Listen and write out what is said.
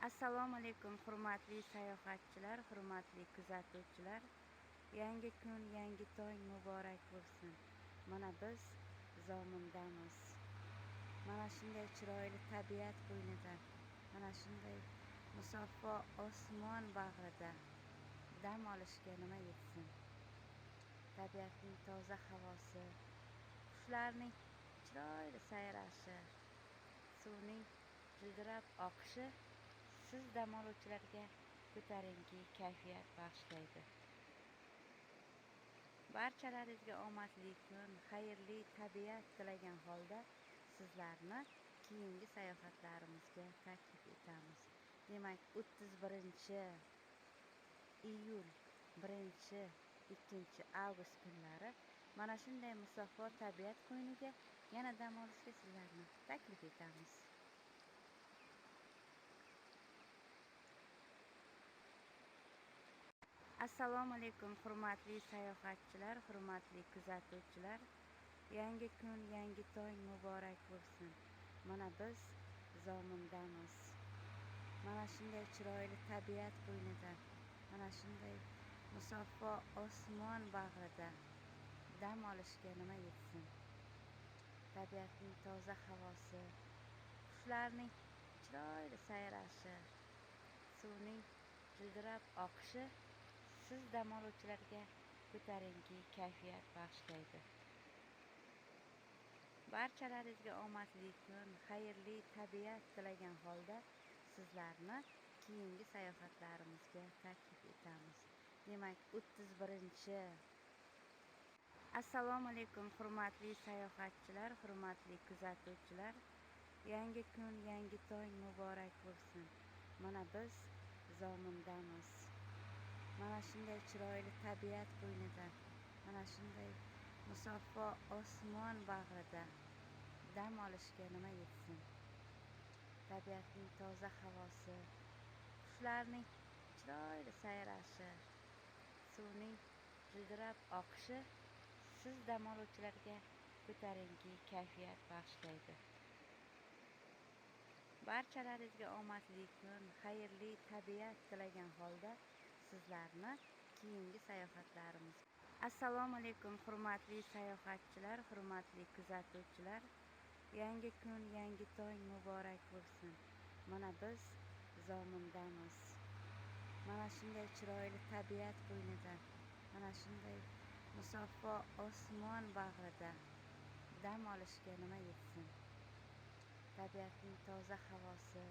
Assalomu alaykum hurmatli sayohatchilar, hurmatli kuzatuvchilar. Yangi kun, yangi tong muborak bo'lsin. Mana biz Zomindamiz. Mana shunday chiroyli tabiat qo'ynida, mana shunday musaffo osmon bag'rida dam olishga nima yetsin. Tabiatning toza havosi, qushlarning chiroyli sayrashi, suvning jildirab oqishi siz dam oluvchilarga ko'tarinki kayfiyat bag'ishlaydi. Barchalaringizga omadli kun, xayrli tabiat tilagan holda sizlarni keyingi sayohatlarimizga taklif etamiz. Demak, 31-iyul, 1-2 kunlari mana shunday musaffo tabiat qo'yniga yana dam olishga sizlarni taklif etamiz. Assalomu alaykum hurmatli sayohatchilar, hurmatli kuzatuvchilar. Yangi kun, yangi tong muborak bo'lsin. Mana biz Zomindamiz. Mana shunday chiroyli tabiat qo'ynida, mana shunday musaffo osmon bag'rida dam olishga nima yetsin. Tabiatning toza havosi, qushlarning chiroyli sayrashi, suvning jildirab oqishi siz dam oluvchilarga ko'tarinki kayfiyat bag'ishlaydi. Barchalaringizga omadli kun, xayrli tabiat tilagan holda sizlarni keyingi sayohatlarimizga taklif etamiz. Demak, 31. Assalomu alaykum hurmatli sayohatchilar, hurmatli kuzatuvchilar. Yangi kun, yangi tong muborak bo'lsin. Mana biz Zomindamiz. Mana shunday chiroyli tabiat qo'ynida, mana shunday musaffo osmon bag'rida dam olishga nima yetsin. Tabiatning toza havosi, qushlarning chiroyli sayrashi, suvning jildirab oqishi siz dam oluvchilarga ko'tarinki kayfiyat bag'ishlaydi. Barchalaringizga omadli kun, xayrli tabiat tilagan holda sizlarni keyingi sayohatlarimiz. Assalomu alaykum hurmatli sayohatchilar, hurmatli kuzatuvchilar. Yangi kun, yangi tong muborak bo'lsin. Mana biz Zomindamiz. Mana shunday chiroyli tabiat qo'ynida, mana shunday musaffo osmon bag'rida dam olishga nima yetsin. Tabiatning toza havosi,